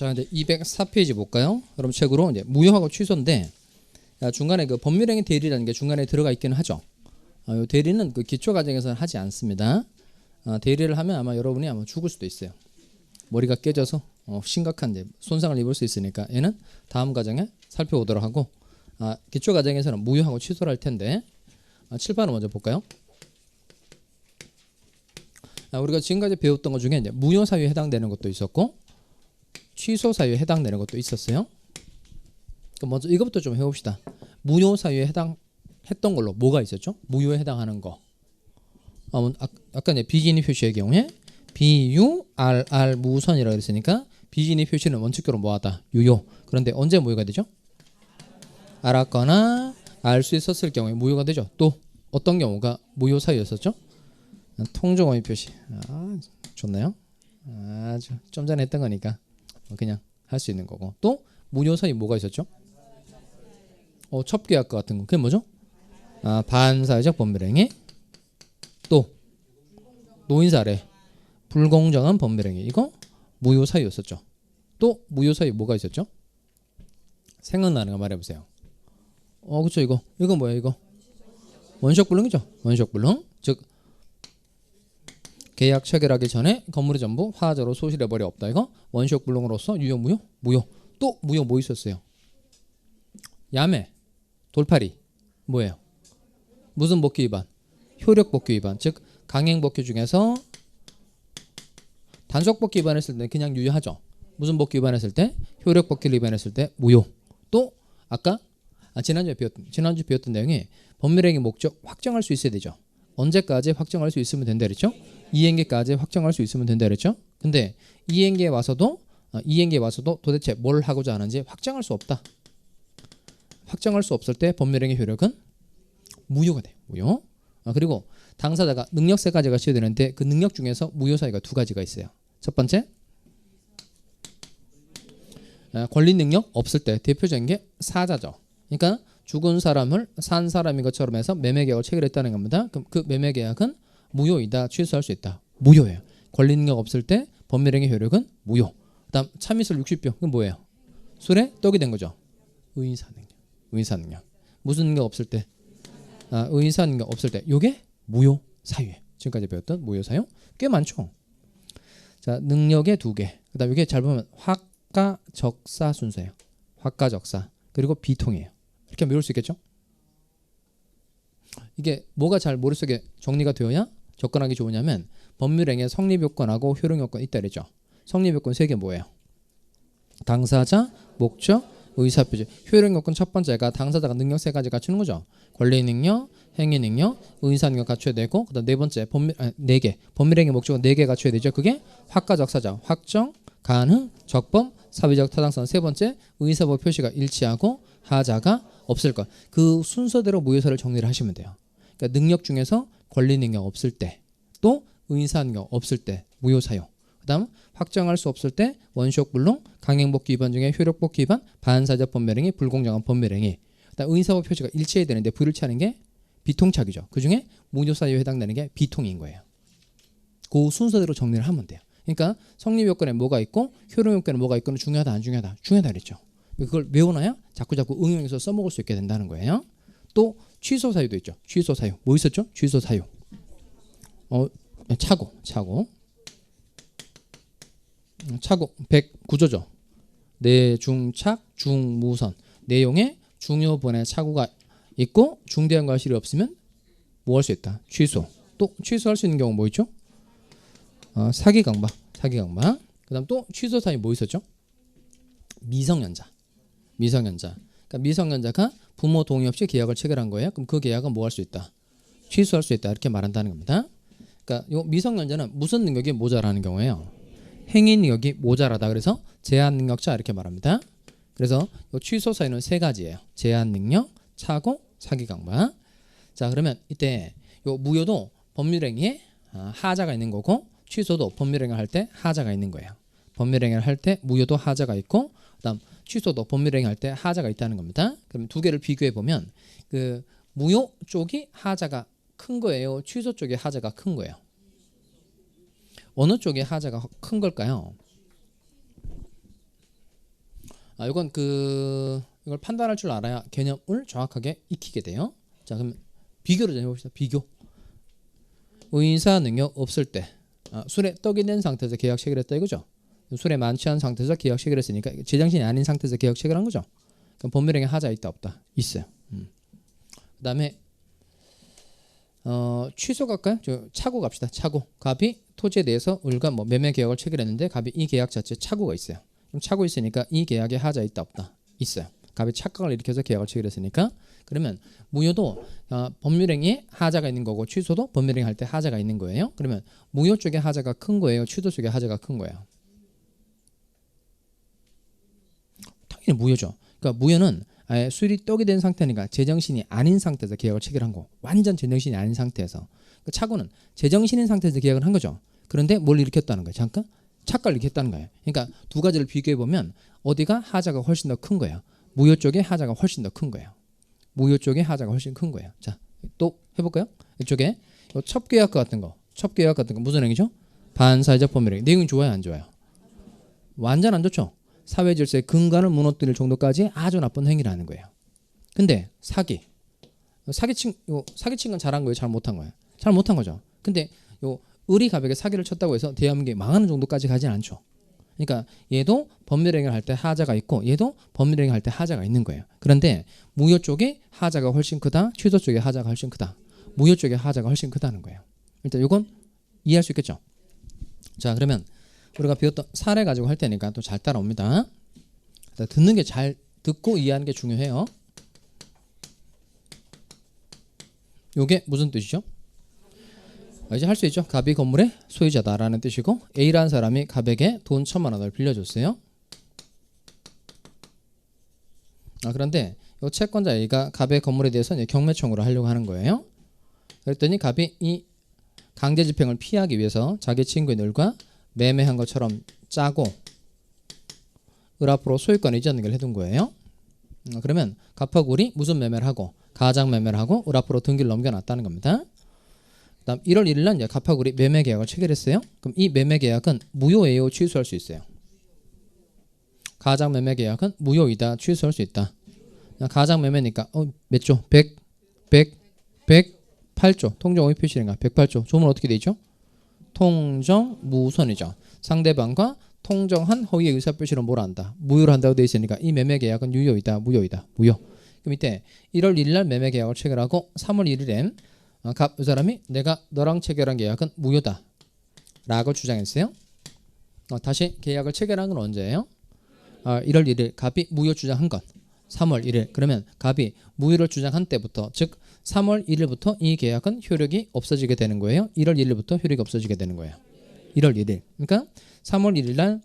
자, 이제 204페이지 볼까요? 그럼 책으로 이제 무효하고 취소인데 중간에 그 법률행위 대리라는 게 중간에 들어가 있기는 하죠. 이 대리는 그 기초 과정에서는 하지 않습니다. 대리를 하면 아마 여러분이 아마 죽을 수도 있어요. 머리가 깨져서 심각한 이제 손상을 입을 수 있으니까 얘는 다음 과정에 살펴보도록 하고 기초 과정에서는 무효하고 취소를 할 텐데 7번을 먼저 볼까요? 우리가 지금까지 배웠던 것 중에 이제 무효 사유에 해당되는 것도 있었고 취소 사유에 해당되는 것도 있었어요. 그럼 먼저 이것부터 좀 해봅시다. 무효 사유에 해당했던 걸로 뭐가 있었죠? 무효에 해당하는 거. 아까 이제 비기니 표시의 경우에 비유 RR 무선이라고 했으니까 비기니 표시는 원칙적으로 뭐하다? 유효. 그런데 언제 무효가 되죠? 알았거나 알 수 있었을 경우에 무효가 되죠. 또 어떤 경우가 무효 사유였었죠? 통정어휘 표시. 좋네요. 아주 좀 전에 했던 거니까 그냥 할 수 있는 거고. 또 무효 사유 뭐가 있었죠? 첩계약과 같은 거. 그게 뭐죠? 반사회적 법률행위. 또 노인사례. 불공정한 법률행위. 이거 무효 사유였었죠. 또 무효 사유 뭐가 있었죠? 생각나는 거 말해보세요. 그쵸. 이거 뭐야 이거? 원시적불능이죠. 원시적불능. 즉 계약 체결하기 전에 건물이 전부 화재로 소실해버려 없다. 이거 원시적불능으로서 유효 무효? 무효. 또 무효 뭐 있었어요? 야매, 돌팔이 뭐예요? 무슨 법규 위반? 효력 법규 위반. 즉 강행 법규 중에서 단속 법규 위반했을 때 그냥 유효하죠. 무슨 법규 위반했을 때? 효력 법규를 위반했을 때 무효. 또 아까 지난주 배웠던 내용이 법률행위 목적 확정할 수 있어야 되죠. 언제까지 확정할 수 있으면 된다 그랬죠? 이행기까지 확정할 수 있으면 된다 그랬죠? 근데 이행기에 와서도 도대체 뭘 하고자 하는지 확정할 수 없다. 확정할 수 없을 때 법률행위 효력은 무효가 돼요. 무효. 그리고 당사자가 능력 3가지가 취해되는데 그 능력 중에서 무효 사유가 2가지가 있어요. 첫 번째 권리 능력 없을 때 대표적인 게 사자죠. 그러니까 죽은 사람을 산 사람인 것처럼 해서 매매계약을 체결했다는 겁니다. 그럼 그 매매계약은 무효이다. 취소할 수 있다. 무효예요. 권리 능력 없을 때 법률행위 효력은 무효. 그 다음 참이슬 60병. 그건 뭐예요? 술에 떡이 된 거죠. 의사능력. 무슨 능력 없을 때? 의사능력 없을 때. 요게 무효 사유예요. 지금까지 배웠던 무효 사유 꽤 많죠. 자, 능력의 2개. 그 다음 이게 잘 보면 확가적사 순서예요. 확가적사. 그리고 비통이에요. 이렇게 외울 수 있겠죠? 이게 뭐가 잘 머릿속에 정리가 되어야 접근하기 좋으냐면 법률행위의 성립요건하고 효력요건 있다 그랬죠. 성립요건 3개 뭐예요? 당사자, 목적, 의사표시. 효력요건 첫 번째가 당사자가 능력 3가지 갖추는 거죠. 권리능력, 행위능력, 의사능력 갖춰야 되고 그다음 네 번째 4개. 법률행위 목적은 4개 갖춰야 되죠. 그게 확가적사죠. 확정, 가능, 적법, 사회적 타당성. 세 번째 의사법 표시가 일치하고 하자가 없을 것. 그 순서대로 무효사를 정리를 하시면 돼요. 그러니까 능력 중에서 권리 능력 없을 때, 또 의사 능력 없을 때 무효 사유. 그다음 확정할 수 없을 때 원시적불능, 강행법규 위반 중에 효력법규 위반, 반사적 법률행위, 불공정한 법률행위. 그다음 의사법 표시가 일치해야 되는데 불일치하는 게 비통착이죠. 그 중에 무효 사유에 해당되는 게 비통인 거예요. 그 순서대로 정리를 하면 돼요. 그러니까 성립 요건에 뭐가 있고 효력 요건에 뭐가 있고는 중요하다 안 중요하다? 중요하다 그랬죠. 그걸 외워놔야 자꾸 응용해서 써먹을 수 있게 된다는 거예요. 또 취소 사유도 있죠. 취소 사유. 뭐 있었죠? 취소 사유. 차고 109조죠. 내중착 중무선. 내용에 중요본의 착오가 있고 중대한 과실이 없으면 뭐 할 수 있다? 취소. 또 취소할 수 있는 경우 뭐 있죠? 사기 강박. 그다음 또 취소 사유 뭐 있었죠? 미성년자. 그러니까 미성년자가 부모 동의 없이 계약을 체결한 거예요. 그럼 그 계약은 뭐 할 수 있다? 취소할 수 있다. 이렇게 말한다는 겁니다. 그러니까 요 미성년자는 무슨 능력이 모자라는 경우예요? 행위 능력이 모자라다. 그래서 제한 능력자 이렇게 말합니다. 그래서 요 취소 사유는 3가지예요. 제한 능력, 착오, 사기 강박. 자, 그러면 이때 요 무효도 법률행위에 하자가 있는 거고 취소도 법률행위를 할 때 하자가 있는 거예요. 법률행위를 할 때 무효도 하자가 있고 그다음 취소도 법률행위 할 때 하자가 있다는 겁니다. 그럼 2개를 비교해 보면 그 무효 쪽이 하자가 큰 거예요? 취소 쪽이 하자가 큰 거예요? 어느 쪽이 하자가 큰 걸까요? 이건 이걸 판단할 줄 알아야 개념을 정확하게 익히게 돼요. 자, 그럼 비교를 좀 해봅시다. 비교. 의사 능력 없을 때 술에 떡이 된 상태에서 계약 체결했다 이거죠. 술에 만취한 상태에서 계약 체결했으니까 제정신이 아닌 상태에서 계약 체결한 거죠. 그럼 법률행위 하자 있다 없다? 있어요. 그다음에 취소 갈까요? 차고 갑시다. 차고. 갑이 토지에 대해서 을과 매매 계약을 체결했는데 갑이 이 계약 자체에 착오가 있어요. 그럼 착오 있으니까 이 계약에 하자 있다 없다? 있어요. 갑이 착각을 일으켜서 계약을 체결했으니까 그러면 무효도 법률행위에 하자가 있는 거고 취소도 법률행위 할 때 하자가 있는 거예요. 그러면 무효 쪽에 하자가 큰 거예요? 취소 쪽에 하자가 큰 거예요? 당연히 무효죠. 그러니까 무효는 아예 술이 떡이 된 상태니까 제정신이 아닌 상태에서 계약을 체결한 거. 완전 제정신이 아닌 상태에서. 그 착오는 제정신인 상태에서 계약을 한 거죠. 그런데 뭘 일으켰다는 거예요? 잠깐 착각을 일으켰다는 거예요. 그러니까 두 가지를 비교해 보면 어디가 하자가 훨씬 더 큰 거예요. 무효 쪽에 하자가 훨씬 더 큰 거예요. 무효 쪽에 하자가 훨씬 큰 거예요. 자, 또 해볼까요? 이쪽에 첩계약 같은 거, 첩계약 같은 거 무슨 행위죠? 반사회적 법률행위. 내용이 좋아요, 안 좋아요? 완전 안 좋죠. 사회 질서의 근간을 무너뜨릴 정도까지 아주 나쁜 행위라는 거예요. 근데 사기친 건 잘한 거예요, 잘 못한 거예요? 잘 못한 거죠. 근데 을이 갑에게 사기를 쳤다고 해서 대한민국이 망하는 정도까지 가진 않죠. 그러니까 얘도 법률행위를 할 때 하자가 있고 얘도 법률행위를 할 때 하자가 있는 거예요. 그런데 무효 쪽에 하자가 훨씬 크다, 취소 쪽에 하자가 훨씬 크다. 무효 쪽에 하자가 훨씬 크다는 거예요. 일단 이건 이해할 수 있겠죠. 자, 그러면 우리가 배웠던 사례 가지고 할 테니까 또 잘 따라옵니다. 듣는 게 잘 듣고 이해하는 게 중요해요. 요게 무슨 뜻이죠? 이제 할 수 있죠. 갑이 건물의 소유자다라는 뜻이고 A라는 사람이 갑에게 돈 1,000만 원을 빌려줬어요. 그런데 이 채권자 A가 갑의 건물에 대해서 이제 경매 청구를 하려고 하는 거예요. 그랬더니 갑이 이 강제 집행을 피하기 위해서 자기 친구인 을과 매매한 것처럼 짜고 을 앞으로 소유권 이전 등기를 해둔 거예요. 그러면 갑하고 을이 무슨 매매를 하고 가장 매매를 하고 을 앞으로 등기를 넘겨놨다는 겁니다. 그다음 1월 1일 날 갑하고 을이 매매 계약을 체결했어요. 그럼 이 매매 계약은 무효예요, 취소할 수 있어요? 가장 매매 계약은 무효이다, 취소할 수 있다. 가장 매매니까 몇 조? 108조. 통정 오해 표시인가? 108조. 조문 어떻게 돼 있죠? 통정 무선이죠. 상대방과 통정한 허위의 의사 표시를 뭐라 한다? 무효로 한다고 돼 있으니까 이 매매 계약은 유효이다, 무효이다, 무효. 그럼 이때 1월 1일 날 매매 계약을 체결하고 3월 1일엔 이 사람이 내가 너랑 체결한 계약은 무효다 라고 주장했어요. 다시 계약을 체결한 건 언제예요? 1월 1일 갑이 무효 주장한 건 3월 1일. 그러면 갑이 무효를 주장한 때부터 즉 3월 1일부터 이 계약은 효력이 없어지게 되는 거예요. 1월 1일부터 효력이 없어지게 되는 거예요. 1월 1일. 그러니까 3월 1일 날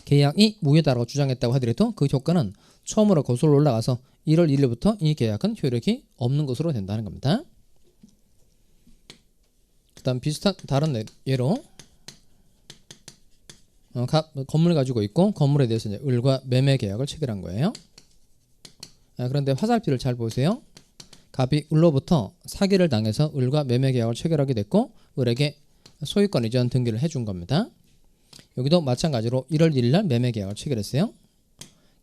계약이 무효다라고 주장했다고 하더라도 그 효과는 처음으로 거슬러 올라가서 1월 1일부터 이 계약은 효력이 없는 것으로 된다는 겁니다. 그 다음 비슷한 다른 예로 건물 가지고 있고 건물에 대해서 이제 을과 매매 계약을 체결한 거예요. 그런데 화살표를 잘 보세요. 갑이 을로부터 사기를 당해서 을과 매매 계약을 체결하게 됐고 을에게 소유권 이전 등기를 해준 겁니다. 여기도 마찬가지로 1월 1일 날 매매 계약을 체결했어요.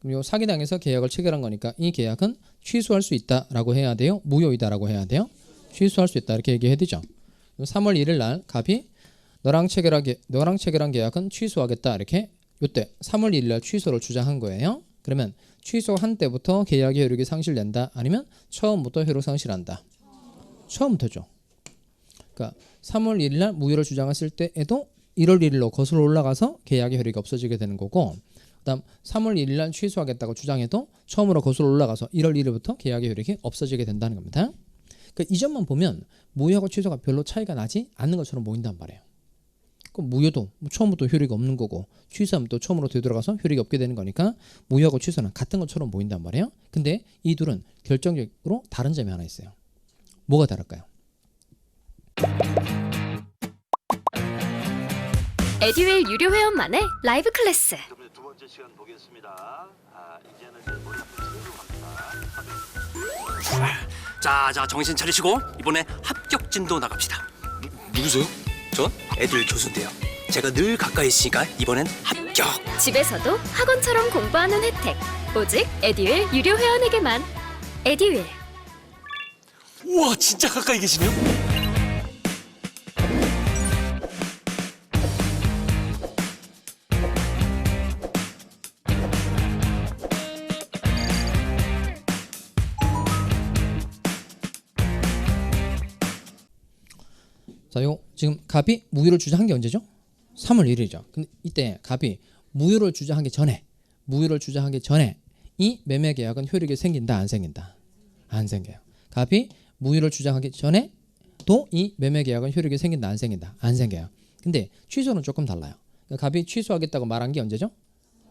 그럼 이 사기당해서 계약을 체결한 거니까 이 계약은 취소할 수 있다라고 해야 돼요? 무효이다라고 해야 돼요? 취소할 수 있다 이렇게 얘기해야 되죠. 3월 1일 날 갑이 너랑 체결한 계약은 취소하겠다 이렇게 이때 3월 1일 날 취소를 주장한 거예요. 그러면 취소한 때부터 계약의 효력이 상실된다 아니면 처음부터 효력 상실한다? 처음부터죠. 그러니까 3월 1일 날 무효를 주장했을 때에도 1월 1일로 거슬러 올라가서 계약의 효력이 없어지게 되는 거고 그다음 3월 1일 날 취소하겠다고 주장해도 처음으로 거슬러 올라가서 1월 1일부터 계약의 효력이 없어지게 된다는 겁니다. 그러니까 이 점만 보면 무효하고 취소가 별로 차이가 나지 않는 것처럼 보인단 말이에요. 그럼 무효도 처음부터 효력이 없는 거고 취소하면 또 처음으로 되돌아가서 효력이 없게 되는 거니까 무효하고 취소는 같은 것처럼 보인단 말이에요. 근데 이 둘은 결정적으로 다른 점이 하나 있어요. 뭐가 다를까요? 에듀윌 유료 회원만의 라이브 클래스. 두 번째 시간 보겠습니다. 이제는 이제 머리 갑니다. 자 정신 차리시고 이번에 합격 진도 나갑시다. 누구세요? 전 애들 교수인데요. 제가 늘 가까이 있으니까 이번엔 합격. 집에서도 학원처럼 공부하는 혜택. 오직 에듀윌 유료 회원에게만. 에듀윌. 우와, 진짜 가까이 계시네요. 자, 요 지금 갑이 무효를 주장한 게 언제죠? 3월 1일이죠. 근데 이때 갑이 무효를 주장하기 전에 이 매매 계약은 효력이 생긴다, 안 생긴다? 안 생겨요. 갑이 무효를 주장하기 전에 또 이 매매 계약은 효력이 생긴다, 안 생긴다? 안 생겨요. 근데 취소는 조금 달라요. 그러니까 갑이 취소하겠다고 말한 게 언제죠?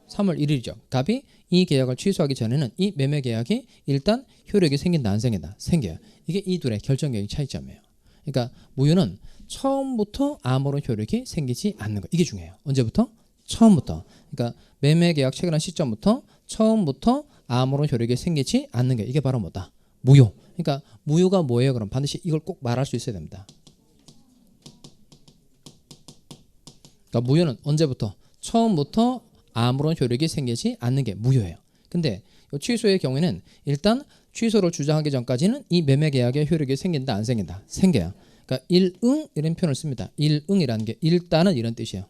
3월 1일이죠. 갑이 이 계약을 취소하기 전에는 이 매매 계약이 일단 효력이 생긴다, 안 생긴다? 생겨요. 이게 이 둘의 결정적인 차이점이에요. 그러니까 무효는 처음부터 아무런 효력이 생기지 않는 거. 이게 중요해요. 언제부터? 처음부터. 그러니까 매매 계약 체결한 시점부터 처음부터 아무런 효력이 생기지 않는 게 이게 바로 뭐다? 무효. 그러니까 무효가 뭐예요? 그럼 반드시 이걸 꼭 말할 수 있어야 됩니다. 그러니까 무효는 언제부터? 처음부터 아무런 효력이 생기지 않는 게 무효예요. 근데 이 취소의 경우에는 일단 취소를 주장하기 전까지는 이 매매 계약의 효력이 생긴다, 안 생긴다? 생겨요. 그러니까 일응 이런 표현을 씁니다. 일응이라는 게 일단은 이런 뜻이에요.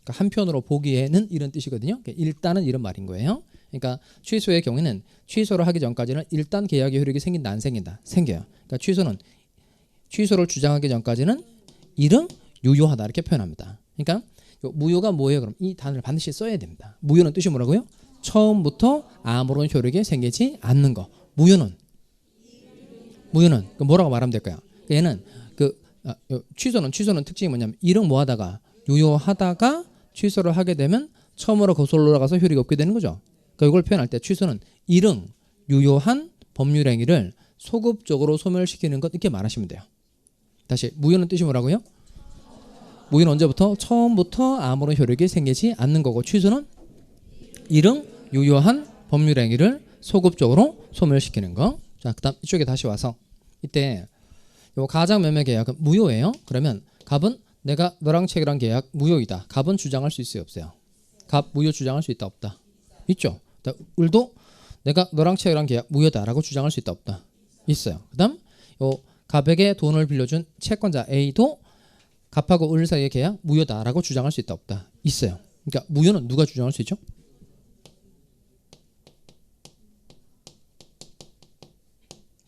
그러니까 한편으로 보기에는 이런 뜻이거든요. 그러니까 일단은 이런 말인 거예요. 그러니까 취소의 경우에는 취소를 하기 전까지는 일단 계약의 효력이 생긴다, 안 생긴다? 생겨요. 그러니까 취소를 주장하기 전까지는 일응 유효하다 이렇게 표현합니다. 그러니까 무효가 뭐예요? 그럼 이 단어를 반드시 써야 됩니다. 무효는 뜻이 뭐라고요? 처음부터 아무런 효력이 생기지 않는 거. 무효는 뭐라고 말하면 될까요? 얘는 취소는 특징이 뭐냐면 일응 뭐 하다가 유효하다가 취소를 하게 되면 처음으로 거슬러 올라가서 효력이 없게 되는 거죠. 그러니까 이걸 표현할 때 취소는 일응 유효한 법률 행위를 소급적으로 소멸시키는 것 이렇게 말하시면 돼요. 다시 무효는 뜻이 뭐라고요? 무효는 언제부터? 처음부터 아무런 효력이 생기지 않는 거고 취소는 일응 유효한 법률 행위를 소급적으로 소멸시키는 거. 자, 그다음 이쪽에 다시 와서 이때 요 가장 매매 계약은 무효예요. 그러면 갑은 내가 너랑 체결한 계약 무효이다. 갑은 주장할 수 있어요, 없어요? 갑 무효 주장할 수 있다, 없다? 있죠. 을도 내가 너랑 체결한 계약 무효다라고 주장할 수 있다, 없다? 있어요. 그다음 요 갑에게 돈을 빌려준 채권자 A도 갑하고 을 사이의 계약 무효다라고 주장할 수 있다, 없다? 있어요. 그러니까 무효는 누가 주장할 수 있죠?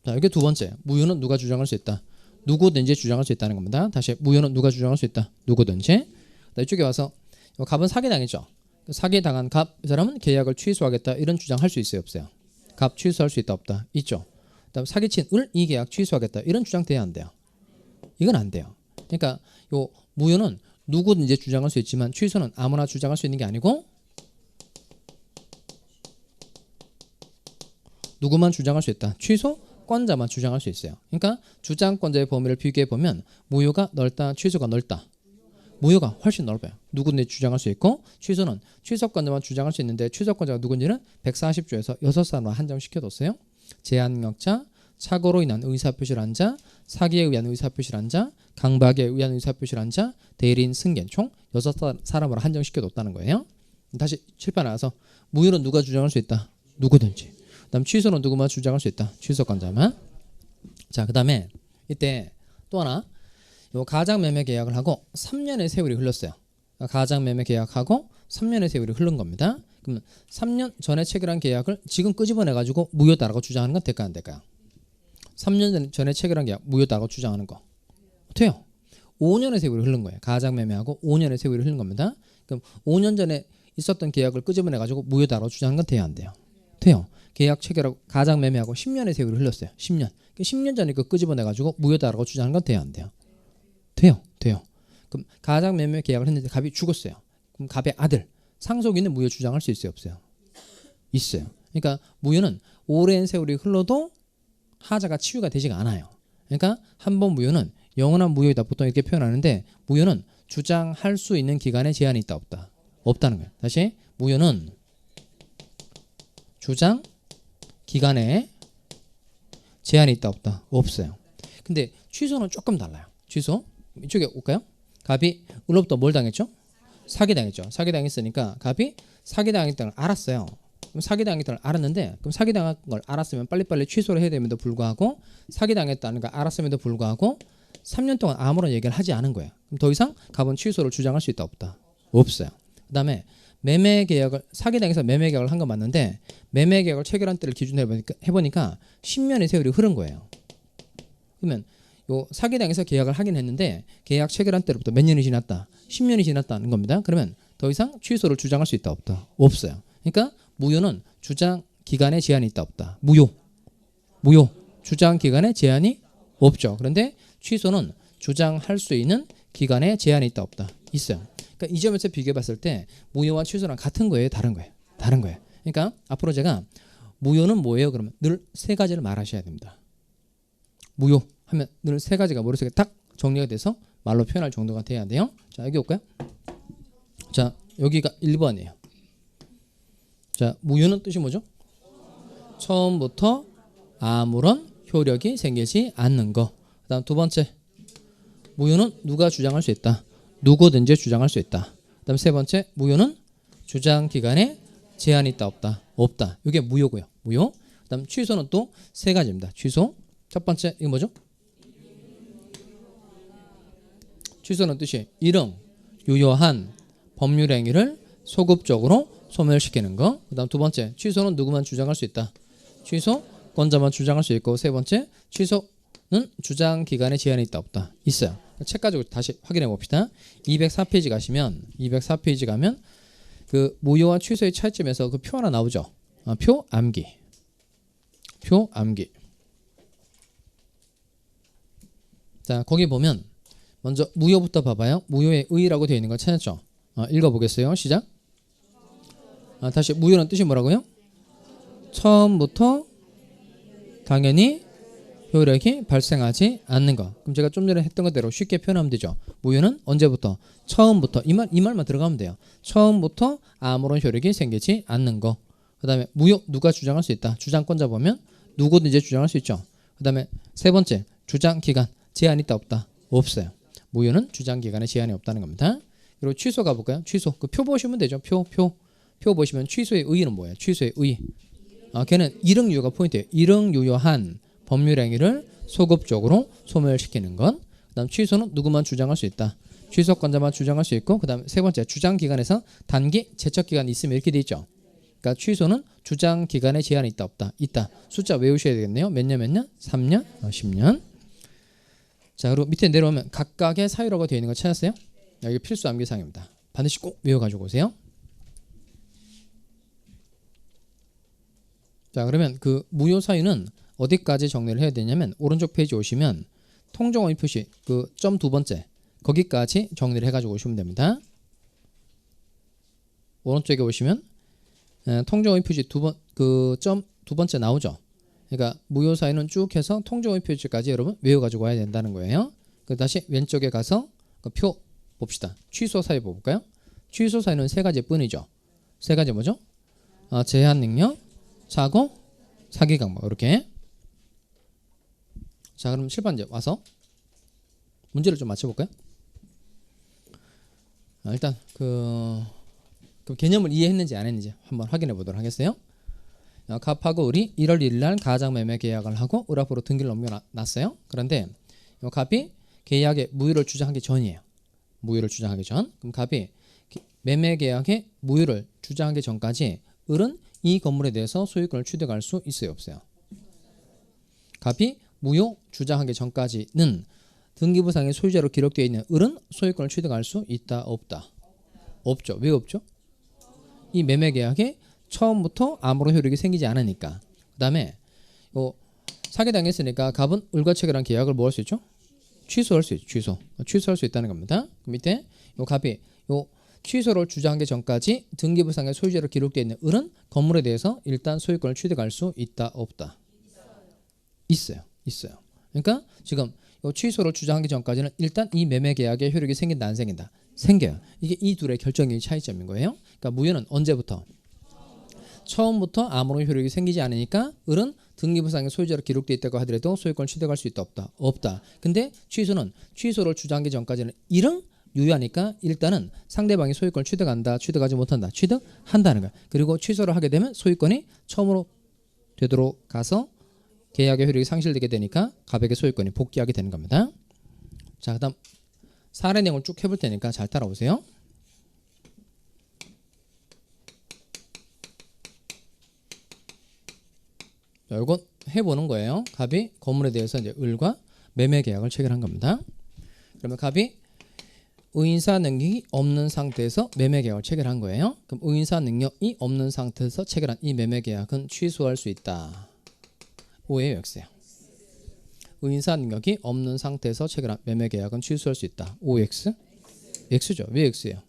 자, 이게 두 번째. 무효는 누가 주장할 수 있다? 누구든지 주장할 수 있다는 겁니다. 다시 무효는 누가 주장할 수 있다? 누구든지. 이쪽에 와서 갑은 사기당했죠. 사기당한 갑, 이 사람은 계약을 취소하겠다 이런 주장할 수 있어요, 없어요? 갑 취소할 수 있다, 없다? 있죠. 그다음 사기친 을 이 계약 취소하겠다 이런 주장 돼야 안 돼요? 이건 안 돼요. 그러니까 요 무효는 누구든지 주장할 수 있지만 취소는 아무나 주장할 수 있는 게 아니고 누구만 주장할 수 있다? 취소권자만 주장할 수 있어요. 그러니까 주장권자의 범위를 비교해 보면 무효가 넓다, 취소가 넓다. 무효가 훨씬 넓어요. 누구든지 주장할 수 있고 취소는 취소권자만 주장할 수 있는데 취소권자가 누군지는 140조에서 6사람으로 한정시켜뒀어요. 제한력자, 착오로 인한 의사표시를 한 자, 사기에 의한 의사표시를 한 자, 강박에 의한 의사표시를 한 자, 대리인, 승계 총 6사람으로 한정시켜뒀다는 거예요. 다시 칠판 나와서 무효는 누가 주장할 수 있다? 누구든지. 그다음 취소는 누구만 주장할 수 있다? 취소권자만. 자, 그다음에 이때 또 하나 요 가장 매매 계약을 하고 3년의 세월이 흘렀어요. 가장 매매 계약하고 3년의 세월이 흐른 겁니다. 그러면 3년 전에 체결한 계약을 지금 끄집어내 가지고 무효다라고 주장하는 건 될까요, 안 될까요? 3년 전에 체결한 계약 무효다라고 주장하는 거 돼요. 5년의 세월이 흐른 거예요. 가장 매매하고 5년의 세월이 흐른 겁니다. 그럼 5년 전에 있었던 계약을 끄집어내 가지고 무효다라고 주장하는 건 돼요, 안 돼요? 돼요. 계약 체결하고 가장 매매하고 10년의 세월이 흘렀어요. 10년. 10년 전에 그 끄집어내 가지고 무효다라고 주장하는 건 돼요, 안 돼요? 돼요. 그럼 가장 매매 계약을 했는데 갑이 죽었어요. 그럼 갑의 아들 상속인은 무효 주장할 수 있어요, 없어요? 있어요. 그러니까 무효는 오랜 세월이 흘러도 하자가 치유가 되지가 않아요. 그러니까 한 번 무효는 영원한 무효이다 보통 이렇게 표현하는데 무효는 주장할 수 있는 기간에 제한이 있다, 없다? 없다는 거예요. 다시 무효는 주장 기간에 제한이 있다, 없다? 없어요. 근데 취소는 조금 달라요. 취소 이쪽에 올까요? 갑이 을로부터 뭘 당했죠? 사기당했죠. 사기당했으니까 갑이 사기당했다는 걸 알았어요. 그럼 사기당했다는 걸 알았는데 그럼 사기당한 걸 알았으면 빨리빨리 취소를 해야 됨에도 불구하고 사기당했다는 걸 알았음에도 불구하고 3년 동안 아무런 얘기를 하지 않은 거예요. 그럼 더 이상 갑은 취소를 주장할 수 있다 없다? 없어요. 그 다음에 매매 계약을 사기당해서 매매 계약을 한 건 맞는데 매매 계약을 체결한 때를 기준으로 해보니까 10년의 세월이 흐른 거예요. 그러면 요 사기당해서 계약을 하긴 했는데 계약 체결한 때로부터 몇 년이 지났다? 10년이 지났다는 겁니다. 그러면 더 이상 취소를 주장할 수 있다 없다? 없어요. 그러니까 무효는 주장 기간에 제한이 있다 없다? 무효 주장 기간에 제한이 없죠. 그런데 취소는 주장할 수 있는 기간에 제한이 있다 없다? 있어요. 그러니까 이 점에서 비교해 봤을 때 무효와 취소랑 같은 거예요, 다른 거예요? 다른 거예요. 그러니까 앞으로 제가 무효는 뭐예요? 그러면 늘 세 가지를 말하셔야 됩니다. 무효 하면 늘 세 가지가 머릿속에 딱 정리가 돼서 말로 표현할 정도가 돼야 돼요. 자, 여기 올까요? 자, 여기가 1번이에요. 자, 무효는 뜻이 뭐죠? 처음부터 아무런 효력이 생기지 않는 거. 그 다음 두 번째, 무효는 누가 주장할 수 있다? 누구든지 주장할 수 있다. 그 다음 세 번째, 무효는 주장 기간에 제한이 있다 없다? 없다. 이게 무효고요. 무효. 그 다음 취소는 또 세 가지입니다. 취소. 첫 번째, 이거 뭐죠? 취소는 뜻이 일응, 유효한 법률 행위를 소급적으로 소멸시키는 거. 그 다음 두 번째, 취소는 누구만 주장할 수 있다? 취소권자만 주장할 수 있고, 세 번째, 취소는 주장 기간에 제한이 있다 없다? 있어요. 책 가지고 다시 확인해 봅시다. 204페이지 가시면 204페이지 가면 그 무효와 취소의 차이점에서 그 표 하나 나오죠. 표 암기. 자, 거기 보면 먼저 무효부터 봐봐요. 무효의 의라고 되어 있는 거 찾았죠? 읽어보겠어요. 시작. 다시 무효는 뜻이 뭐라고요? 처음부터 당연히 효력이 발생하지 않는 거. 그럼 제가 좀 전에 했던 것대로 쉽게 표현하면 되죠. 무효는 언제부터? 처음부터. 이 말만 들어가면 돼요. 처음부터 아무런 효력이 생기지 않는 거. 그 다음에 무효 누가 주장할 수 있다? 주장권자 보면 누구든지 주장할 수 있죠. 그 다음에 세 번째, 주장 기간 제한이 있다 없다? 없어요. 무효는 주장 기간에 제한이 없다는 겁니다. 그리고 취소 가볼까요? 취소. 그 표 보시면 되죠. 표 보시면 취소의 의의는 뭐예요? 취소의 의의. 걔는 일응 유효가 포인트예요. 일응 유효한 법률 행위를 소급적으로 소멸시키는 것. 그다음 취소는 누구만 주장할 수 있다. 취소권자만 주장할 수 있고, 그다음 세 번째 주장 기간에서 단기 제척 기간이 있으면 이렇게 돼 있죠. 그러니까 취소는 주장 기간에 제한이 있다 없다? 있다. 숫자 외우셔야 되겠네요. 몇 년? 3년, 10년. 자, 그리고 밑에 내려오면 각각의 사유라고 되어 있는 거 찾았어요? 여기 필수 암기사항입니다. 반드시 꼭 외워가지고 오세요. 자, 그러면 그 무효 사유는 어디까지 정리를 해야 되냐면 오른쪽 페이지 오시면 통정어휘 표시 그 점 두 번째 거기까지 정리를 해가지고 오시면 됩니다. 오른쪽에 오시면 통정어휘 표시 그 점 두 번째 나오죠. 그러니까 무효 사유는 쭉 해서 통정어휘 표시까지 여러분 외워가지고 와야 된다는 거예요. 그 다시 왼쪽에 가서 그 표 봅시다. 취소 사유 볼까요? 취소 사유는 세 가지뿐이죠. 세 가지 뭐죠? 제한 능력, 사고, 사기 강목 이렇게. 자, 그럼 칠판제 와서 문제를 좀 맞춰볼까요? 일단 그 개념을 이해했는지 안 했는지 한번 확인해 보도록 하겠어요. 갑하고 을이 1월 1일 날 가장매매 계약을 하고 을 앞으로 등기를 넘겨놨어요. 그런데 갑이 계약의 무효를 주장하기 전이에요. 무효를 주장하기 전. 그럼 갑이 매매 계약의 무효를 주장하기 전까지 을은 이 건물에 대해서 소유권을 취득할 수 있어요, 없어요? 갑이 무효 주장하기 전까지는 등기부상의 소유자로 기록되어 있는 을은 소유권을 취득할 수 있다, 없다? 없죠. 왜 없죠? 이 매매 계약에 처음부터 아무런 효력이 생기지 않으니까. 그 다음에 사기당했으니까 갑은 을과 체결한 계약을 뭐 할 수 있죠? 취소할 수 있죠. 취소할 수 있다는 겁니다. 그 밑에 갑이 취소를 주장하기 전까지 등기부상의 소유자로 기록되어 있는 을은 건물에 대해서 일단 소유권을 취득할 수 있다, 없다? 있어요. 그러니까 지금 취소를 주장하기 전까지는 일단 이 매매 계약의 효력이 생긴다, 안 생긴다? 생겨요. 이게 이 둘의 결정적인 차이점인 거예요. 그러니까 무효는 언제부터? 처음부터 아무런 효력이 생기지 않으니까 을은 등기부상의 소유자로 기록되어 있다고 하더라도 소유권을 취득할 수 있다, 없다? 없다. 근데 취소는 취소를 주장하기 전까지는 일응 유효하니까 일단은 상대방이 소유권을 취득한다, 취득하지 못한다, 취득한다는 거야. 그리고 취소를 하게 되면 소유권이 처음으로 되도록 가서 계약의 효력이 상실되게 되니까 갑에게 소유권이 복귀하게 되는 겁니다. 자, 그다음 사례 내용을 쭉 해볼 테니까 잘 따라오세요. 자, 이건 해보는 거예요. 갑이 건물에 대해서 이제 을과 매매 계약을 체결한 겁니다. 그러면 갑이 의인사 능력이 없는 상태에서 매매 계약을 체결한 거예요. 그럼 의인사 능력이 없는 상태에서 체결한 이 매매 계약은 취소할 수 있다. O예요, X예요? 의인사 능력이 없는 상태에서 체결한 매매 계약은 취소할 수 있다. OX? X죠. 왜 X예요?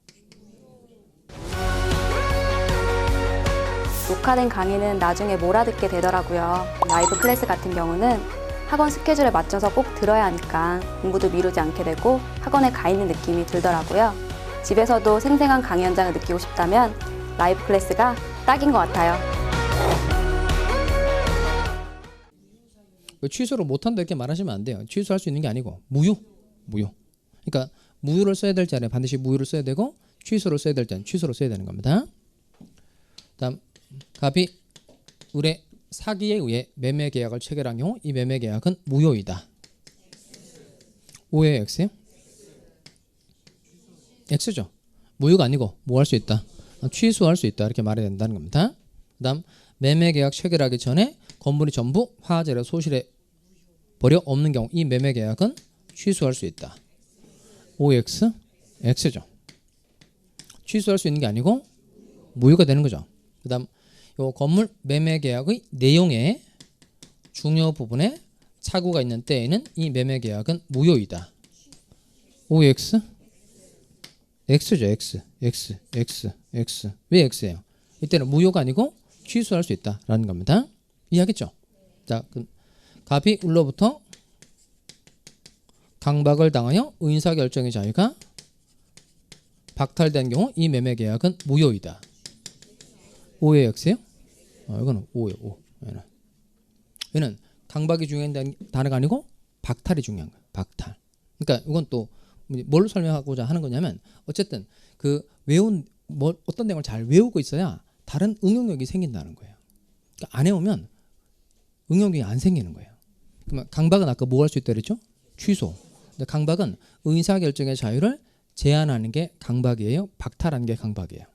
녹화된 강의는 나중에 몰아듣게 되더라고요. 라이브 클래스 같은 경우는 학원 스케줄에 맞춰서 꼭 들어야 하니까 공부도 미루지 않게 되고 학원에 가 있는 느낌이 들더라고요. 집에서도 생생한 강의 현장을 느끼고 싶다면 라이브 클래스가 딱인 것 같아요. 취소를 못한다 이렇게 말하시면 안 돼요. 취소할 수 있는 게 아니고 무효. 그러니까 무효를 써야 될 자리에 반드시 무효를 써야 되고 취소를 써야 될 때는 취소를 써야 되는 겁니다. 다음 갑이 을의 사기에 의해 매매 계약을 체결한 경우 이 매매 계약은 무효이다. O예요, X예요? X죠. 무효가 아니고 뭐 할 수 있다? 취소할 수 있다 이렇게 말해야 된다는 겁니다. 그 다음 매매 계약 체결하기 전에 건물이 전부 화재로 소실해 버려 없는 경우 이 매매 계약은 취소할 수 있다. OX, X죠. 취소할 수 있는 게 아니고 무효가 되는 거죠. 그 다음 요 건물 매매 계약의 내용에 중요 부분에 착오가 있는 때에는 이 매매 계약은 무효이다. OX, X죠. X. 왜 X예요? 이때는 무효가 아니고 취소할 수 있다라는 겁니다. 이해하겠죠? 자, 갑이 을로부터 강박을 당하여 의인사 결정의 자유가 박탈된 경우 이 매매 계약은 무효이다. O의 X예요? 이거는 O예요. O. 얘는 강박이 중요한 단어가 아니고 박탈이 중요한 거예요. 박탈. 그러니까 이건 또 뭘 설명하고자 하는 거냐면 어쨌든 그 외운 어떤 내용을 잘 외우고 있어야 다른 응용력이 생긴다는 거예요. 그러니까 안 해오면 응용력이 안 생기는 거예요. 그러면 강박은 아까 뭐 할 수 있다 그랬죠? 취소. 근데 강박은 의사결정의 자유를 제한하는 게 강박이에요. 박탈하는 게 강박이에요.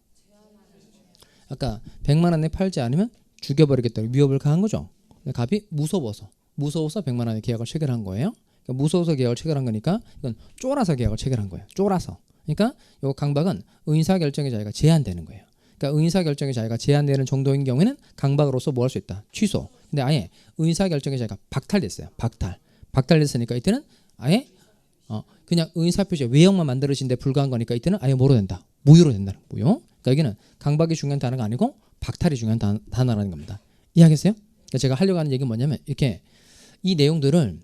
아까 100만 원에 팔지 않으면 죽여버리겠다고 위협을 가한 거죠. 근데 갑이 무서워서 100만 원의 계약을 체결한 거예요. 그러니까 무서워서 계약을 체결한 거니까 이건 쫄아서 계약을 체결한 거예요. 쫄아서. 그러니까 이 강박은 의사결정의 자유가 제한되는 거예요. 그러니까 의사결정의 자유가 제한되는 정도인 경우에는 강박으로서 뭐 할 수 있다? 취소. 근데 아예 의사결정의 자유가 박탈됐어요. 박탈됐으니까 이때는 아예 그냥 의사표시 외형만 만들어진데 불과한 거니까 이때는 아예 뭐로 된다? 무효로 된다는 무효. 그러니까 여기는 강박이 중요한 단어가 아니고 박탈이 중요한 단어라는 겁니다. 이해하겠어요? 그러니까 제가 하려고 하는 얘기는 뭐냐면 이렇게 이 내용들을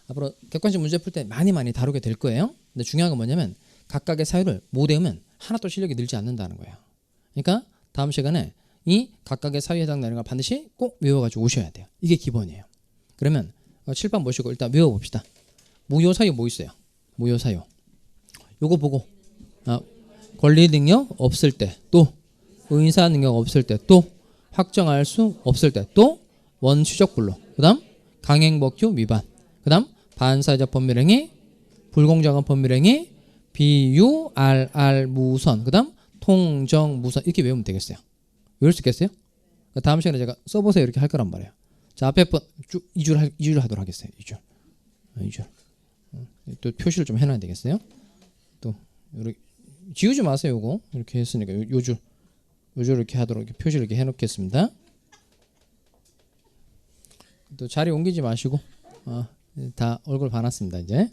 앞으로 객관식 문제 풀 때 많이 다루게 될 거예요. 근데 중요한 건 뭐냐면 각각의 사유를 못 외우면 하나도 실력이 늘지 않는다는 거예요. 그러니까 다음 시간에 이 각각의 사유에 해당되는 걸 반드시 꼭 외워가지고 오셔야 돼요. 이게 기본이에요. 그러면 칠판 보시고 일단 외워봅시다. 무효 사유 뭐 있어요? 무효 사유. 요거 보고 권리 능력 없을 때, 또 의사 능력 없을 때, 또 확정할 수 없을 때, 또 원추적 불로, 그 다음 강행법규 위반, 그 다음 반사회적 법률행위, 불공정한 법률행위, 비유, 무선, 그 다음 통정, 무선 이렇게 외우면 되겠어요. 외울 수 있겠어요? 다음 시간에 제가 써보세요 이렇게 할 거란 말이에요. 자, 앞에 번 쭉 2줄 하도록 하겠어요. 2줄. 또 표시를 좀 해놔야 되겠어요. 또 이렇게 지우지 마세요. 요거 이렇게 했으니까 요줄 이렇게 하도록 이렇게 표시를 이렇게 해놓겠습니다. 또 자리 옮기지 마시고 다 얼굴 봐놨습니다. 이제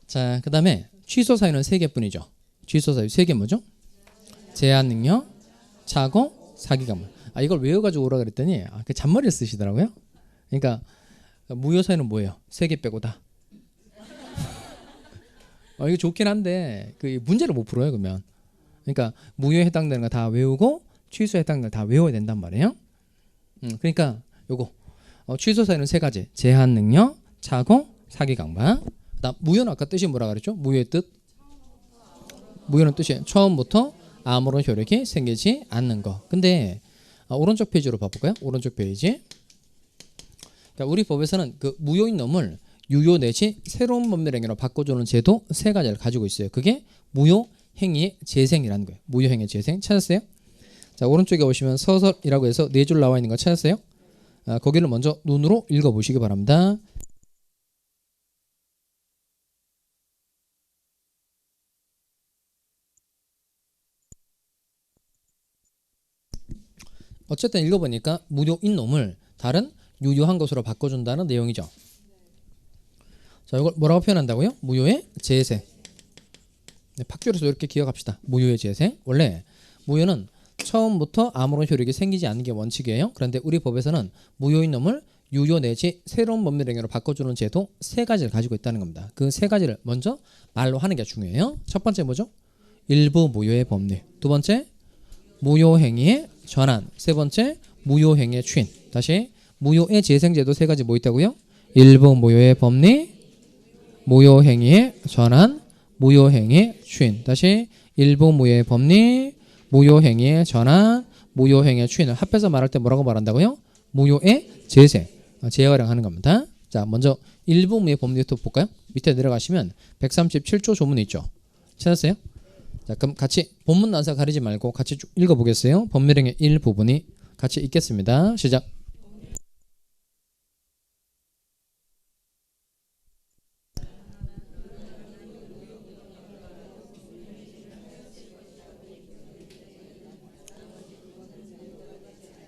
자, 그 다음에 취소 사유는 3개뿐이죠. 취소 사유 3개 뭐죠? 제한 능력, 착오, 사기감물. 이걸 외워가지고 오라 그랬더니 그 잔머리를 쓰시더라고요. 그러니까 무효 사유는 뭐예요? 3개 빼고 다. 이게 좋긴 한데 그 문제를 못 풀어요 그러면. 그러니까 무효에 해당되는 거 다 외우고 취소에 해당되는 거 다 외워야 된단 말이에요. 그러니까 요거 취소 사유는 3가지. 제한 능력, 착오, 사기 강박. 다음 무효는 아까 뜻이 뭐라 그랬죠? 무효의 뜻. 무효는 뜻이 처음부터 아무런 효력이 생기지 않는 거. 근데 오른쪽 페이지로 봐볼까요? 오른쪽 페이지. 그러니까 우리 법에서는 그 무효인 놈을 유효 내지 새로운 법률행위로 바꿔주는 제도 세 가지를 가지고 있어요. 그게 무효행위의 재생이라는 거예요. 무효행위의 재생 찾았어요? 자, 오른쪽에 보시면 서설이라고 해서 네 줄 나와 있는 거 찾았어요? 거기를 먼저 눈으로 읽어보시기 바랍니다. 어쨌든 읽어보니까 무효인 놈을 다른 유효한 것으로 바꿔준다는 내용이죠. 자, 이걸 뭐라고 표현한다고요? 무효의 재생. 네, 팍줄여서 이렇게 기억합시다. 무효의 재생. 원래 무효는 처음부터 아무런 효력이 생기지 않는 게 원칙이에요. 그런데 우리 법에서는 무효인 놈을 유효 내지 새로운 법률행위로 바꿔주는 제도 세 가지를 가지고 있다는 겁니다. 그 세 가지를 먼저 말로 하는 게 중요해요. 첫 번째 뭐죠? 일부 무효의 법률. 두 번째 무효행위의 전환. 세 번째 무효행위의 추인. 다시 무효의 재생제도 세 가지 뭐 있다고요? 일부 무효의 법리, 무효행위의 전환, 무효행위의 추인. 다시 일부 무효의 법리, 무효행위의 전환, 무효행위의 추인을 합해서 말할 때 뭐라고 말한다고요? 무효의 재생, 재활용하는 겁니다. 자, 먼저 일부 무효의 법리부터 볼까요? 밑에 내려가시면 137조 조문이 있죠. 찾았어요? 자, 그럼 같이 본문 난사 가리지 말고 같이 쭉 읽어보겠어요. 법률행위 일부분이 같이 읽겠습니다. 시작.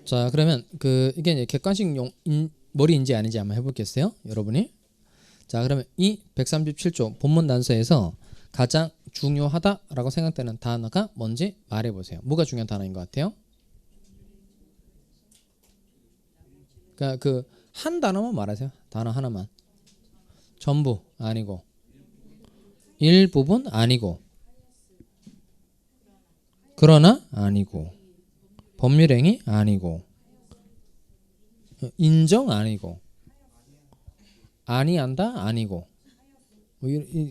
자, 그러면 이게 이제 객관식용 머리인지 아닌지 한번 해보겠어요, 여러분이. 자, 그러면 이 137조 본문 단서에서 가장 중요하다라고 생각되는 단어가 뭔지 말해보세요. 뭐가 중요한 단어인 것 같아요? 그러니까 한 단어만 말하세요. 단어 하나만. 전부 아니고, 일부분 아니고, 그러나 아니고, 법률행위 아니고, 인정 아니고, 아니한다 아니고.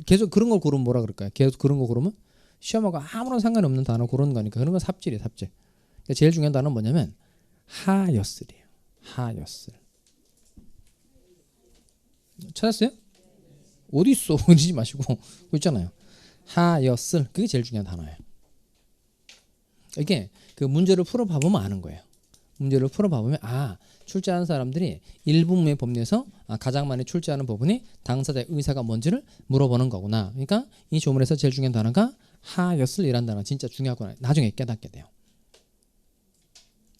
계속 그런 걸 고르면 뭐라 그럴까요? 계속 그런 거 고르면 시험하고 아무런 상관이 없는 단어 고르는 거니까 그런 건 삽질이에요. 삽질. 그러니까 제일 중요한 단어는 뭐냐면 하였으리에요. 하였을. 찾았어요? 어디 있어? 이러지 마시고 그거 있잖아요. 하였을. 그게 제일 중요한 단어예요. 이게 그 문제를 풀어봐보면 아는 거예요. 문제를 풀어봐보면 출제하는 사람들이 일부의 법리에서 가장 많이 출제하는 부분이 당사자의 의사가 뭔지를 물어보는 거구나. 그러니까 이 조문에서 제일 중요한 단어가 하였을이라는 단어가 진짜 중요하구나. 나중에 깨닫게 돼요.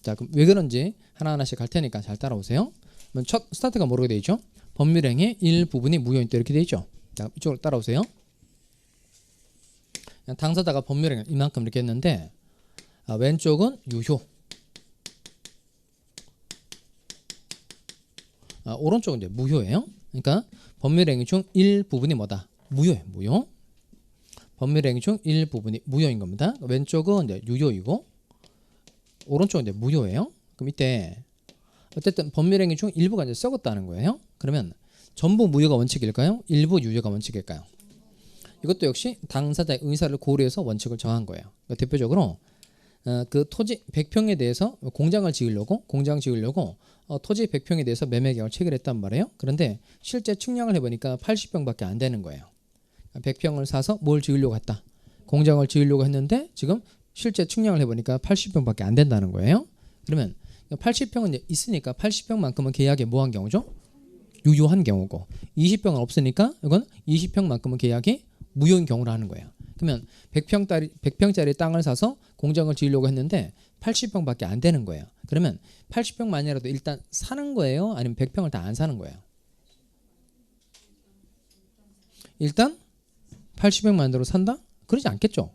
자, 그럼 왜 그런지 하나하나씩 갈 테니까 잘 따라오세요. 그럼 첫 스타트가 뭐라고 되어 있죠? 법률행위 일부분이 무효인 때 이렇게 되어 있죠. 자, 이쪽으로 따라오세요. 당사자가 법률행위 이만큼 이렇게 했는데 왼쪽은 유효, 오른쪽은 이제 무효예요. 그러니까 법률행위 중 일부분이 뭐다? 무효예요. 무효. 법률행위 중 일부분이 무효인 겁니다. 왼쪽은 이제 유효이고 오른쪽은 이제 무효예요. 그럼 이때 어쨌든 법률행위 중 일부가 이제 썩었다는 거예요. 그러면 전부 무효가 원칙일까요? 일부 유효가 원칙일까요? 이것도 역시 당사자의 의사를 고려해서 원칙을 정한 거예요. 그러니까 대표적으로 그 토지 100평에 대해서 공장 지으려고 토지 100평에 대해서 매매 계약을 체결했단 말이에요. 그런데 실제 측량을 해보니까 80평밖에 안 되는 거예요. 100평을 사서 뭘 지으려고 했다. 공장을 지으려고 했는데 지금 실제 측량을 해보니까 80평밖에 안 된다는 거예요. 그러면 80평은 이제 있으니까 80평만큼은 계약에 뭐한 경우죠? 유효한 경우고 20평은 없으니까 이건 20평만큼은 계약이 무효인 경우를 하는 거예요. 그러면 100평짜리 땅을 사서 공장을 지으려고 했는데 80평밖에 안 되는 거예요. 그러면 80평만이라도 일단 사는 거예요? 아니면 100평을 다 안 사는 거예요? 일단 80평만으로 산다? 그러지 않겠죠.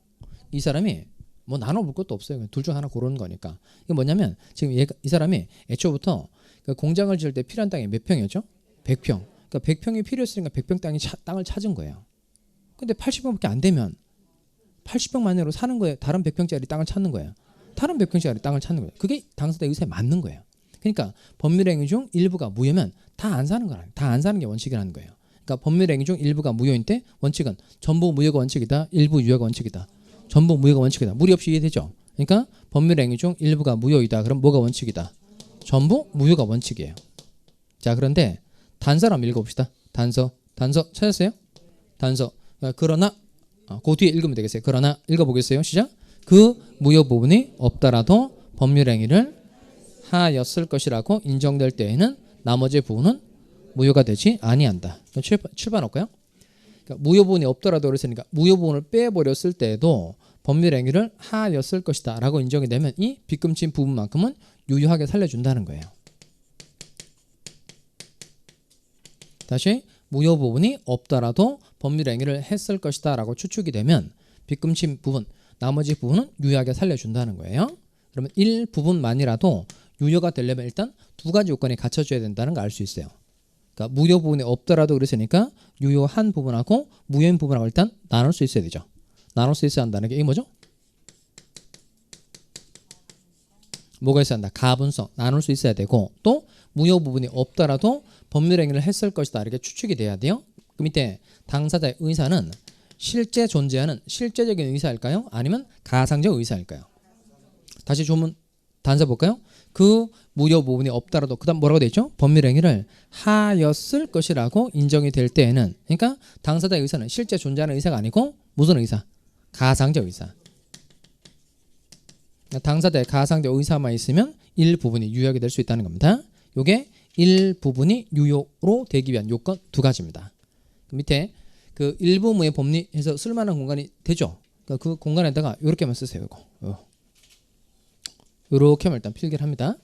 이 사람이 뭐 나눠볼 것도 없어요. 둘 중 하나 고르는 거니까. 이게 뭐냐면 지금 이 사람이 애초부터 그 공장을 지을 때 필요한 땅이 몇 평이었죠? 100평. 그러니까 100평이 필요했으니까 100평 땅을 찾은 거예요. 근데 80평밖에 안 되면 80평만으로 사는 거예요. 다른 100평짜리 땅을 찾는 거예요. 다른 100평짜리 땅을 찾는 거예요. 그게 당사자의 의사에 맞는 거예요. 그러니까 법률행위 중 일부가 무효면 다 안 사는 거라. 다 안 사는 게 원칙이라는 거예요. 그러니까 법률행위 중 일부가 무효인 때 원칙은 전부 무효가 원칙이다. 일부 유효가 원칙이다. 전부 무효가 원칙이다. 무리 없이 이해되죠? 그러니까 법률행위 중 일부가 무효이다. 그럼 뭐가 원칙이다? 전부 무효가 원칙이에요. 자, 그런데 단서를 한번 읽어봅시다. 단서 찾았어요? 단서. 그러나 그 뒤에 읽으면 되겠어요. 그러나 읽어보겠어요. 시작. 그 무효 부분이 없더라도 법률행위를 하였을 것이라고 인정될 때에는 나머지 부분은 무효가 되지 아니한다. 출발 할까요? 그러니까 무효 부분이 없더라도 그랬으니까 무효 부분을 빼버렸을 때에도 법률행위를 하였을 것이다 라고 인정이 되면 이 빗금친 부분만큼은 유효하게 살려준다는 거예요. 다시 무효 부분이 없더라도 법률행위를 했을 것이다 라고 추측이 되면 빗금친 부분 나머지 부분은 유효하게 살려준다는 거예요. 그러면 일부분만이라도 유효가 되려면 일단 두 가지 요건이 갖춰져야 된다는 걸 알 수 있어요. 그러니까 무효 부분이 없더라도 그랬으니까 유효한 부분하고 무효인 부분하고 일단 나눌 수 있어야 되죠. 나눌 수 있어야 한다는 게 이게 뭐죠? 뭐가 있어야 한다? 가분성. 나눌 수 있어야 되고 또 무효 부분이 없더라도 법률행위를 했을 것이다. 이렇게 추측이 돼야 돼요. 그 밑에 당사자의 의사는 실제 존재하는 실제적인 의사일까요? 아니면 가상적 의사일까요? 다시 조문 단서 볼까요? 그 무효 부분이 없더라도 그 다음 뭐라고 되어 있죠? 법률행위를 하였을 것이라고 인정이 될 때에는 그러니까 당사자의 의사는 실제 존재하는 의사가 아니고 무슨 의사? 가상적 의사. 당사자의 가상적 의사만 있으면 일부분이 유효하게 될 수 있다는 겁니다. 이게 일부분이 유효로 되기 위한 요건 두 가지입니다. 그 밑에 그 일부무효 법리에서 쓸만한 공간이 되죠. 그러니까 그 공간에다가 이렇게만 쓰세요. 이거. 이렇게만 일단 필기를 합니다.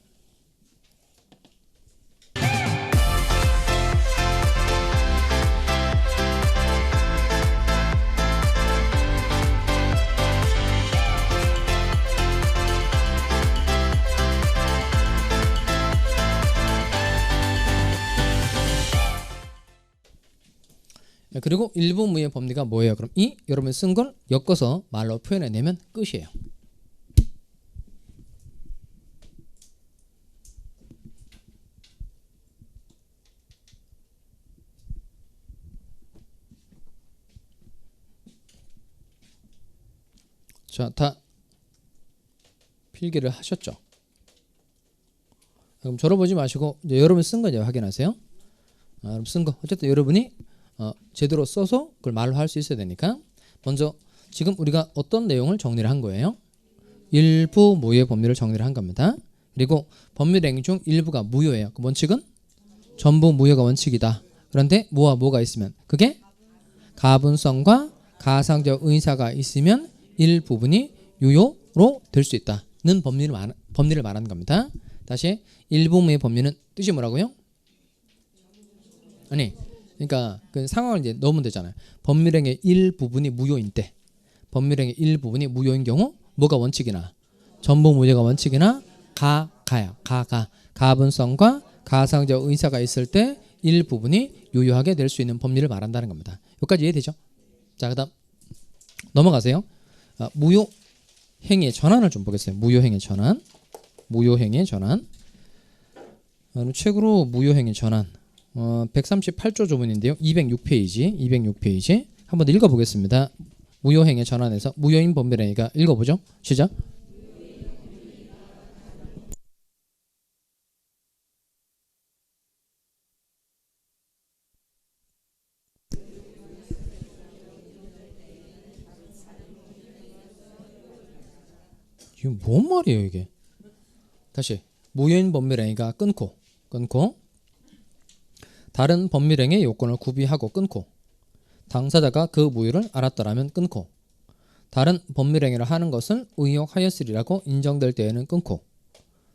그리고 일부무효 법리가 뭐예요? 그럼 이 여러분이 쓴 걸 엮어서 말로 표현해내면 끝이에요. 자, 다 필기를 하셨죠? 그럼 졸아보지 마시고 이제 여러분 쓴 거 이제 확인하세요. 여러분 쓴 거 어쨌든 여러분이 제대로 써서 그걸 말로 할 수 있어야 되니까 먼저 지금 우리가 어떤 내용을 정리를 한 거예요? 일부 무효의 법률을 정리를 한 겁니다. 그리고 법률행위 중 일부가 무효예요. 그 원칙은 전부 무효가 원칙이다. 그런데 뭐와 뭐가 있으면 그게 가분성과 가상적 의사가 있으면 일부분이 유효로 될 수 있다는 법리를 말하는 겁니다. 다시 일부무효의 법리는 뜻이 뭐라고요? 아니 그러니까 그 상황을 이제 넣으면 되잖아요. 법률행위의 일부분이 무효인 때 법률행위의 일부분이 무효인 경우 뭐가 원칙이나 전부 무효가 원칙이나 가분성과 가상적 의사가 있을 때 일부분이 유효하게 될 수 있는 법리를 말한다는 겁니다. 여기까지 이해되죠? 자, 그다음 넘어가세요. 무효행위의 전환을 좀 보겠어요. 무효행위의 전환. 책으로 무효행위 전환 138조 조문인데요. 206페이지 한번 읽어보겠습니다. 무효행위 전환에서 무효인 법률행위가 읽어보죠. 시작. 이게 뭔 말이에요 이게? 다시 무효인 법률행위가 끊고 다른 법률행위의 요건을 구비하고 끊고 당사자가 그 무효를 알았더라면 끊고 다른 법률행위를 하는 것을 의혹하였으리라고 인정될 때에는 끊고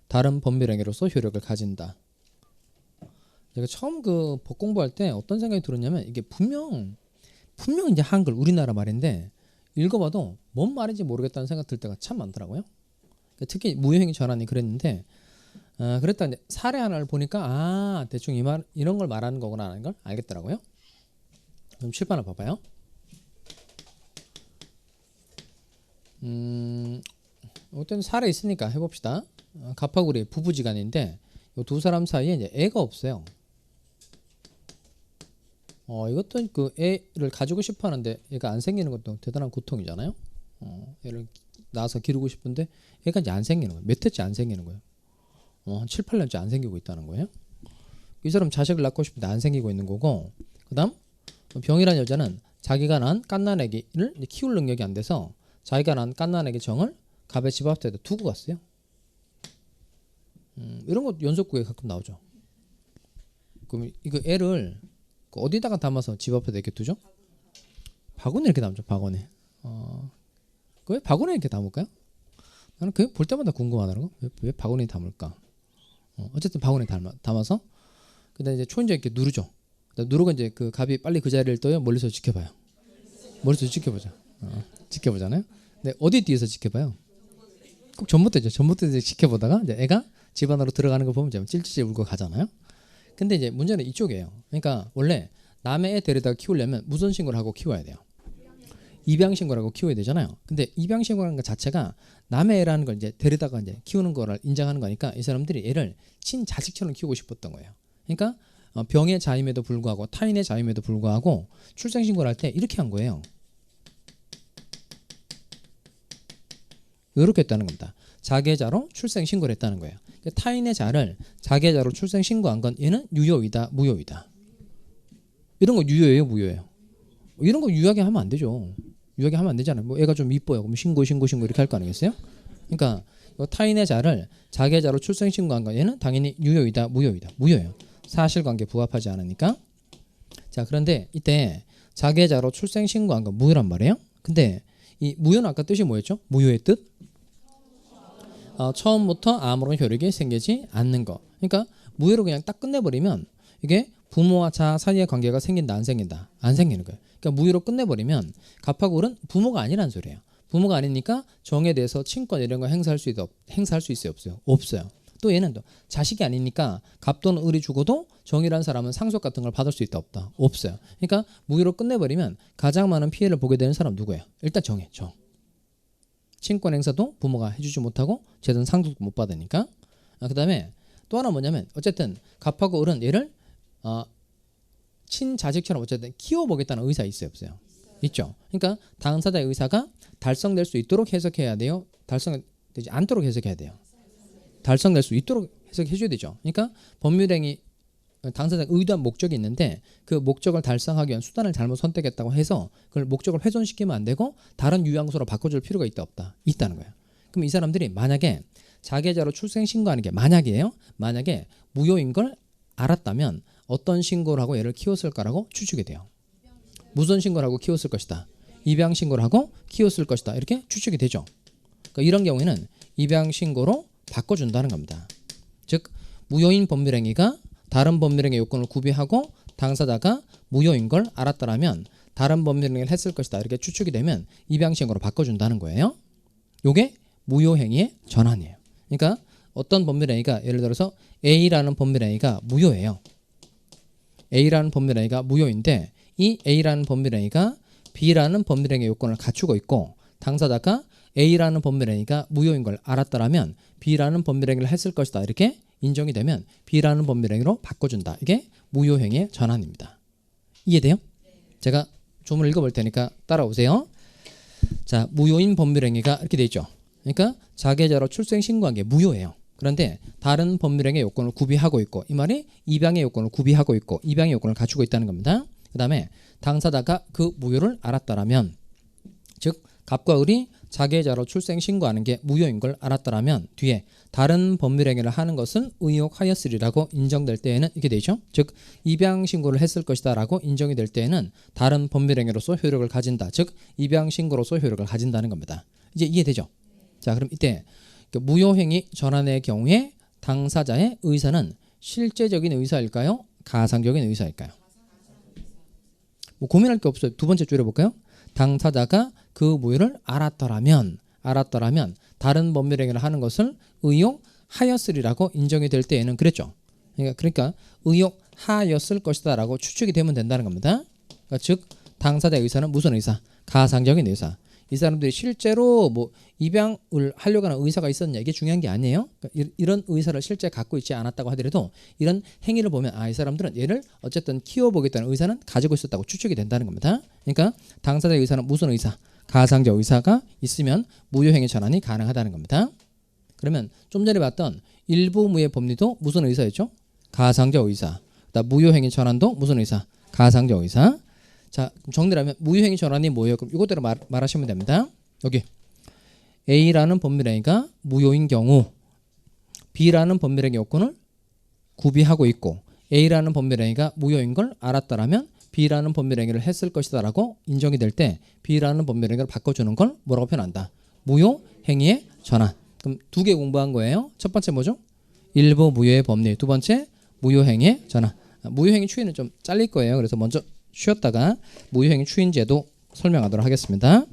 다른 법률행위로서 효력을 가진다. 제가 처음 그 법 공부할 때 어떤 생각이 들었냐면 이게 분명 이제 한글 우리나라 말인데 읽어봐도 뭔 말인지 모르겠다는 생각 들 때가 참 많더라고요. 특히 무효행위 전환이 그랬는데 그랬다 이제 사례 하나를 보니까 대충 이런 걸 말하는 거구나 하는 걸 알겠더라고요. 그럼 칠판을 봐봐요. 이때는 사례 있으니까 해봅시다. 갑하구리 부부지간인데 이 두 사람 사이에 이제 애가 없어요. 이것도 그 애를 가지고 싶어 하는데 애가 안 생기는 것도 대단한 고통이잖아요. 애를 낳아서 기르고 싶은데 애가 이제 안 생기는 거예요. 몇 해째 안 생기는 거예요. 한 7, 8년째 안 생기고 있다는 거예요. 이 사람 자식을 낳고 싶은데 안 생기고 있는 거고, 그 다음 병이라는 여자는 자기가 낳은 갓난아기를 키울 능력이 안 돼서 자기가 낳은 갓난아기 정을 갑의 집 앞에다 두고 갔어요. 이런 거 연속구에 가끔 나오죠. 그럼 이거 애를 어디다가 담아서 집 앞에다 이렇게 두죠? 바구니에 이렇게 담죠. 바구니에. 왜 바구니에 이렇게 담을까요? 나는 그게 볼 때마다 궁금하더라고. 왜 바구니에 담을까? 어쨌든 바구니에 담아서 그다음에 이제 초인종 이렇게 누르죠. 누르고 이제 그 갑이 빨리 그 자리를 떠요. 멀리서 지켜봐요. 멀리서 지켜보자. 지켜보잖아요. 근데 어디 뒤에서 지켜봐요? 꼭 전봇대죠. 전봇대 지켜보다가 이제 애가 집 안으로 들어가는 거 보면 이제 찔찔 울고 가잖아요. 근데 이제 문제는 이쪽이에요. 그러니까 원래 남의 애 데려다가 키우려면 무슨 신고를 하고 키워야 돼요? 입양 신고를 하고 키워야 되잖아요. 근데 입양 신고라는 것 자체가 남의 애라는 걸 이제 데려다가 이제 키우는 거를 인정하는 거니까 이 사람들이 애를 친자식처럼 키우고 싶었던 거예요. 그러니까 병의 자임에도 불구하고 타인의 자임에도 불구하고 출생 신고를 할 때 이렇게 한 거예요. 이렇게 했다는 겁니다. 자계자로 출생 신고를 했다는 거예요. 타인의 자를 자계자로 출생 신고한 건 얘는 유효이다, 무효이다. 이런 거 유효예요, 무효예요? 이런 거 유효하게 하면 안 되죠. 유효하게 하면 안 되잖아요. 뭐 애가 좀 이뻐요. 그럼 신고 이렇게 할 거 아니겠어요? 그러니까 타인의 자를 자계자로 출생 신고한 건 얘는 당연히 유효이다, 무효이다. 무효예요. 사실관계 부합하지 않으니까. 자, 그런데 이때 자계자로 출생 신고한 건 무효란 말이에요. 근데 이 무효는 아까 뜻이 뭐였죠? 무효의 뜻? 처음부터 아무런 효력이 생기지 않는 거. 그러니까 무효로 그냥 딱 끝내버리면 이게 부모와 자아 사이의 관계가 생긴다, 안 생긴다? 안 생기는 거예요. 그러니까 무효로 끝내버리면 갑하고 을은 부모가 아니란 소리예요. 부모가 아니니까 정에 대해서 친권 이런 거 행사할 수 있어요, 없어요? 없어요. 또 얘는 또 자식이 아니니까 갑 또는 을이 죽어도 정이라는 사람은 상속 같은 걸 받을 수 있다, 없다? 없어요. 그러니까 무효로 끝내버리면 가장 많은 피해를 보게 되는 사람 누구예요? 일단 정이에요, 정. 친권 행사도 부모가 해주지 못하고 제대로 상속도 못 받으니까. 그 다음에 또 하나 뭐냐면 어쨌든 갑하고 을은 얘를 친자식처럼 어쨌든 키워보겠다는 의사 있어요, 없어요? 있죠. 그러니까 당사자의 의사가 달성될 수 있도록 해석해야 돼요? 달성되지 않도록 해석해야 돼요? 달성될 수 있도록 해석해줘야 되죠. 그러니까 법률행위 당사자가 의도한 목적이 있는데 그 목적을 달성하기 위한 수단을 잘못 선택했다고 해서 그걸 목적을 훼손시키면 안 되고 다른 유양소로 바꿔줄 필요가 있다, 없다? 있다는 거예요. 그럼 이 사람들이 만약에 자계자로 출생 신고하는 게 만약에 무효인 걸 알았다면 어떤 신고를 하고 얘를 키웠을까라고 추측이 돼요. 무슨 신고를 하고 키웠을 것이다. 입양 신고를 하고 키웠을 것이다. 이렇게 추측이 되죠. 그러니까 이런 경우에는 입양 신고로 바꿔준다는 겁니다. 즉 무효인 법률행위가 다른 법률행위 요건을 구비하고 당사자가 무효인 걸 알았더라면 다른 법률행위를 했을 것이다. 이렇게 추측이 되면 입양 신고로 바꿔준다는 거예요. 요게 무효행위의 전환이에요. 그러니까 어떤 법률행위가 예를 들어서 A라는 법률행위가 무효예요. A라는 법률행위가 무효인데 이 A라는 법률행위가 B라는 법률행위 요건을 갖추고 있고 당사자가 A라는 법률행위가 무효인 걸 알았더라면 B라는 법률행위를 했을 것이다. 이렇게 인정이 되면 B라는 법률행위로 바꿔준다. 이게 무효행위의 전환입니다. 이해돼요? 제가 조문을 읽어볼 테니까 따라오세요. 자, 무효인 법률행위가 이렇게 돼 있죠. 그러니까 자계자로 출생 신고한 게 무효예요. 그런데 다른 법률행위 요건을 구비하고 있고 이 말이 입양의 요건을 구비하고 있고 입양의 요건을 갖추고 있다는 겁니다. 그 다음에 당사자가 그 무효를 알았다라면 즉 갑과 을이 자계자로 출생 신고하는 게 무효인 걸 알았더라면 뒤에 다른 법률행위를 하는 것은 의혹하였으리라고 인정될 때에는 이게 되죠. 즉 입양 신고를 했을 것이다 라고 인정이 될 때에는 다른 법률행위로서 효력을 가진다. 즉 입양 신고로서 효력을 가진다는 겁니다. 이제 이해되죠? 자, 그럼 이때 무효행위 전환의 경우에 당사자의 의사는 실제적인 의사일까요? 가상적인 의사일까요? 뭐 고민할 게 없어요. 두 번째 줄여볼까요? 당사자가 그 무효를 알았더라면 다른 법률행위를 하는 것을 의혹하였으리라고 인정이 될 때에는 그랬죠. 그러니까 의혹하였을 것이다 라고 추측이 되면 된다는 겁니다. 그러니까 즉 당사자의 의사는 무슨 의사? 가상적인 의사. 이 사람들이 실제로 뭐 입양을 하려고 하는 의사가 있었냐 이게 중요한 게 아니에요. 그러니까 이런 의사를 실제 갖고 있지 않았다고 하더라도 이런 행위를 보면 이 사람들은 얘를 어쨌든 키워보겠다는 의사는 가지고 있었다고 추측이 된다는 겁니다. 그러니까 당사자 의사는 무슨 의사? 가상자 의사가 있으면 무효행위 전환이 가능하다는 겁니다. 그러면 좀 전에 봤던 일부무효 법리도 무슨 의사였죠? 가상자 의사. 그다음 무효행위 전환도 무슨 의사? 가상자 의사. 자, 그럼 정리를 하면 무효행위 전환이 뭐예요? 그럼 이것대로 말하시면 됩니다. 여기 A라는 법률행위가 무효인 경우 B라는 법률행위 요건을 구비하고 있고 A라는 법률행위가 무효인 걸 알았다라면 B라는 법률행위를 했을 것이다라고 인정이 될 때 B라는 법률행위를 바꿔주는 걸 뭐라고 표현한다? 무효행위의 전환. 그럼 두 개 공부한 거예요. 첫 번째 뭐죠? 일부 무효의 법리. 두 번째 무효행위의 전환. 무효행위 추이는 좀 잘릴 거예요. 그래서 먼저 쉬었다가 무효행위 추인제도 설명하도록 하겠습니다.